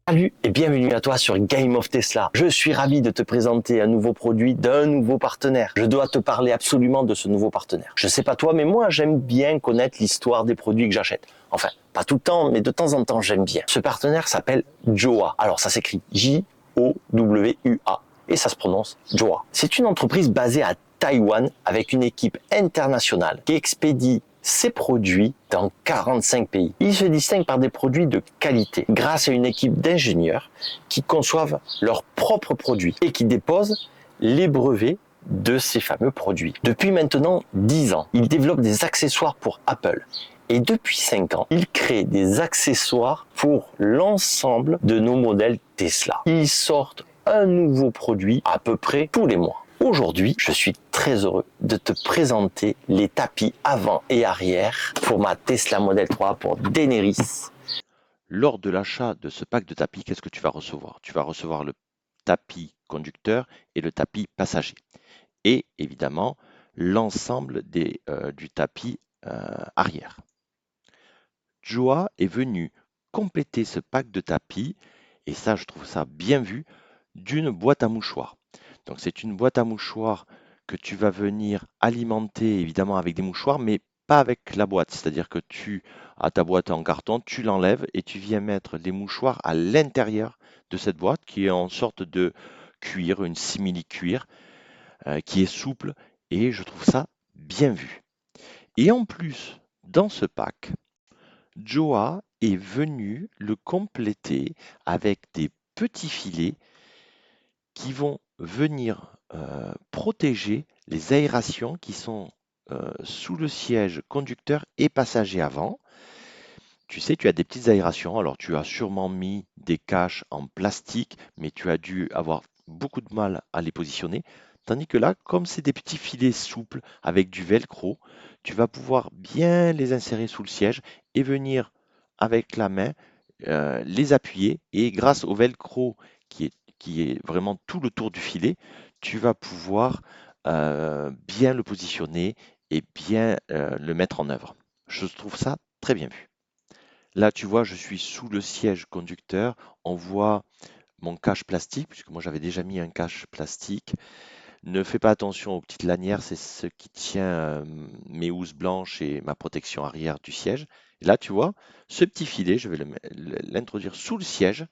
Salut et bienvenue à toi sur Game of Tesla. Je suis ravi de te présenter un nouveau produit d'un nouveau partenaire. Je dois te parler absolument de ce nouveau partenaire. Je sais pas toi, mais moi j'aime bien connaître l'histoire des produits que j'achète. Enfin, pas tout le temps, mais de temps en temps j'aime bien. Ce partenaire s'appelle Jowa. Alors ça s'écrit J-O-W-U-A et ça se prononce Jowa. C'est une entreprise basée à Taïwan avec une équipe internationale qui expédie ses produits dans 45 pays. Il se distingue par des produits de qualité grâce à une équipe d'ingénieurs qui conçoivent leurs propres produits et qui déposent les brevets de ces fameux produits. Depuis maintenant 10 ans, il développe des accessoires pour Apple. Et depuis 5 ans, il crée des accessoires pour l'ensemble de nos modèles Tesla. Ils sortent un nouveau produit à peu près tous les mois. Aujourd'hui, je suis très heureux de te présenter les tapis avant et arrière pour ma Tesla Model 3 pour Daenerys. Lors de l'achat de ce pack de tapis, qu'est-ce que tu vas recevoir? Tu vas recevoir le tapis conducteur et le tapis passager. Et évidemment, l'ensemble du tapis arrière. Joa est venu compléter ce pack de tapis, et ça, je trouve ça bien vu, d'une boîte à mouchoirs. Donc, c'est une boîte à mouchoirs que tu vas venir alimenter évidemment avec des mouchoirs, mais pas avec la boîte. C'est-à-dire que tu as ta boîte en carton, tu l'enlèves et tu viens mettre des mouchoirs à l'intérieur de cette boîte qui est en sorte de cuir, une simili-cuir, qui est souple et je trouve ça bien vu. Et en plus, dans ce pack, Joa est venu le compléter avec des petits filets qui vont venir protéger les aérations qui sont sous le siège conducteur et passager avant. Tu sais, tu as des petites aérations, alors tu as sûrement mis des caches en plastique, mais tu as dû avoir beaucoup de mal à les positionner. Tandis que là, comme c'est des petits filets souples avec du velcro, tu vas pouvoir bien les insérer sous le siège et venir avec la main les appuyer. Et grâce au velcro qui est vraiment tout le tour du filet, tu vas pouvoir bien le positionner et bien le mettre en œuvre. Je trouve ça très bien vu. Là, tu vois, je suis sous le siège conducteur. On voit mon cache plastique, puisque moi j'avais déjà mis un cache plastique. Ne fais pas attention aux petites lanières, c'est ce qui tient mes housses blanches et ma protection arrière du siège. Et là, tu vois, ce petit filet, je vais l'introduire sous le siège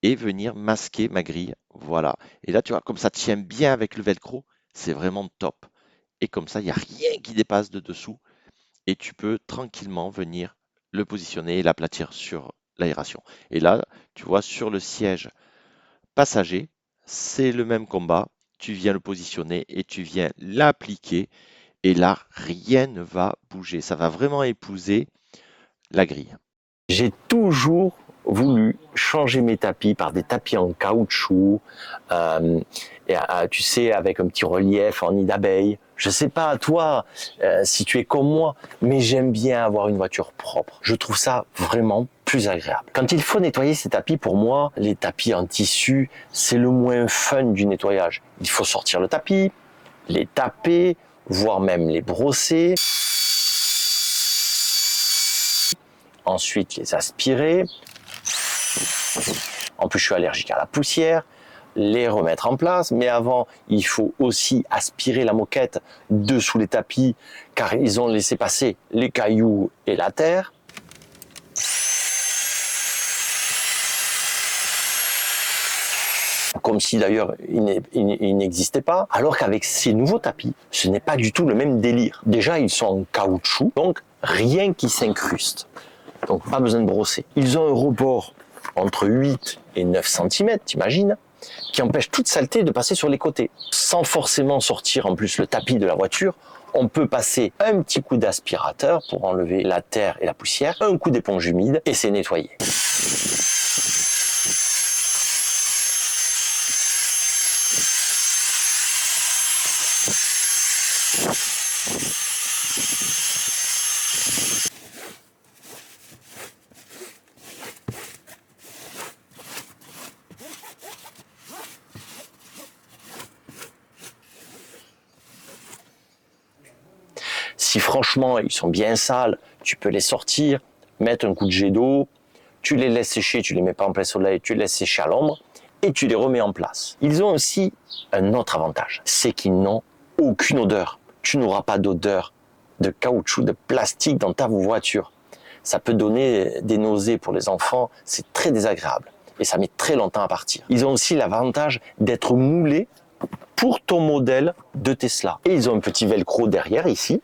et venir masquer ma grille. Voilà. Et là, tu vois, comme ça tient bien avec le velcro, c'est vraiment top. Et comme ça, il n'y a rien qui dépasse de dessous et tu peux tranquillement venir le positionner et l'aplatir sur l'aération. Et là, tu vois, sur le siège passager, c'est le même combat. Tu viens le positionner et tu viens l'appliquer. Et là, rien ne va bouger. Ça va vraiment épouser la grille. J'ai toujours voulu changer mes tapis par des tapis en caoutchouc, tu sais, avec un petit relief en nid d'abeille. Je sais pas toi si tu es comme moi, mais j'aime bien avoir une voiture propre. Je trouve ça vraiment plus agréable. Quand il faut nettoyer ces tapis, pour moi, les tapis en tissu, c'est le moins fun du nettoyage. Il faut sortir le tapis, les taper, voire même les brosser. Ensuite, les aspirer. En plus, je suis allergique à la poussière. Les remettre en place. Mais avant, il faut aussi aspirer la moquette dessous les tapis, car ils ont laissé passer les cailloux et la terre. Comme si d'ailleurs il n'existait pas. Alors qu'avec ces nouveaux tapis, ce n'est pas du tout le même délire. Déjà, ils sont en caoutchouc, donc rien qui s'incruste. Donc pas besoin de brosser. Ils ont un rebord entre 8 et 9 cm, t'imagines, qui empêche toute saleté de passer sur les côtés. Sans forcément sortir en plus le tapis de la voiture, on peut passer un petit coup d'aspirateur pour enlever la terre et la poussière, un coup d'éponge humide et c'est nettoyé. Si franchement ils sont bien sales, tu peux les sortir, mettre un coup de jet d'eau, tu les laisses sécher, tu les mets pas en plein soleil, tu les laisses sécher à l'ombre et tu les remets en place. Ils ont aussi un autre avantage, c'est qu'ils n'ont aucune odeur. Tu n'auras pas d'odeur de caoutchouc, de plastique dans ta voiture. Ça peut donner des nausées pour les enfants, c'est très désagréable et ça met très longtemps à partir. Ils ont aussi l'avantage d'être moulés pour ton modèle de Tesla. Et ils ont un petit velcro derrière ici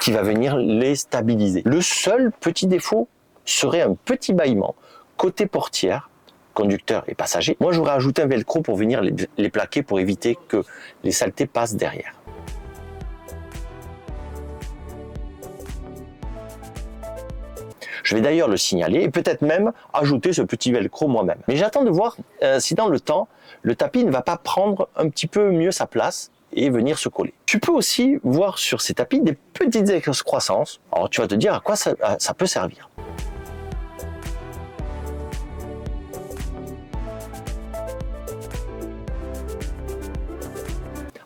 qui va venir les stabiliser. Le seul petit défaut serait un petit bâillement côté portière, conducteur et passager. Moi, j'aurais ajouté un velcro pour venir les plaquer pour éviter que les saletés passent derrière. Je vais d'ailleurs le signaler et peut-être même ajouter ce petit velcro moi-même. Mais j'attends de voir si dans le temps, le tapis ne va pas prendre un petit peu mieux sa place et venir se coller. Tu peux aussi voir sur ces tapis des petites excroissances. Alors tu vas te dire à quoi ça peut servir.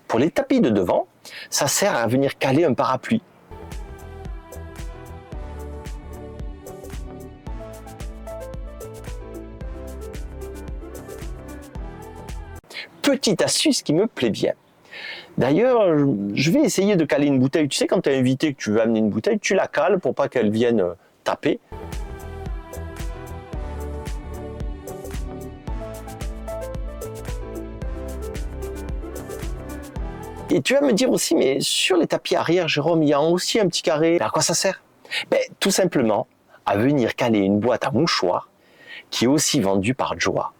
Pour les tapis de devant, ça sert à venir caler un parapluie. Petite astuce qui me plaît bien. D'ailleurs, je vais essayer de caler une bouteille. Tu sais, quand tu es invité, que tu veux amener une bouteille, tu la cales pour pas qu'elle vienne taper. Et tu vas me dire aussi, mais sur les tapis arrière, Jérôme, il y a aussi un petit carré. Mais à quoi ça sert? Tout simplement à venir caler une boîte à mouchoirs qui est aussi vendue par Joa.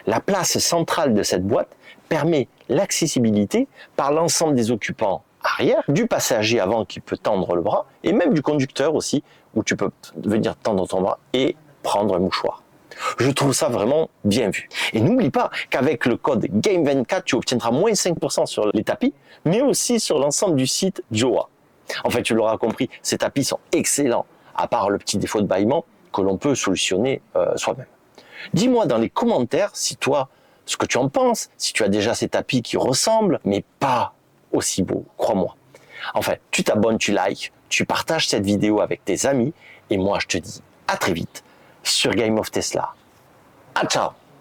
La place centrale de cette boîte permet l'accessibilité par l'ensemble des occupants arrière, du passager avant qui peut tendre le bras, et même du conducteur aussi, où tu peux venir tendre ton bras et prendre un mouchoir. Je trouve ça vraiment bien vu. Et n'oublie pas qu'avec le code GAME24, tu obtiendras moins 5% sur les tapis, mais aussi sur l'ensemble du site Joa. En fait, tu l'auras compris, ces tapis sont excellents, à part le petit défaut de bâillement que l'on peut solutionner soi-même. Dis-moi dans les commentaires si toi, ce que tu en penses, si tu as déjà ces tapis qui ressemblent, mais pas aussi beaux, crois-moi. Enfin, tu t'abonnes, tu likes, tu partages cette vidéo avec tes amis, et moi je te dis à très vite sur Game of Tesla. Ah, ciao!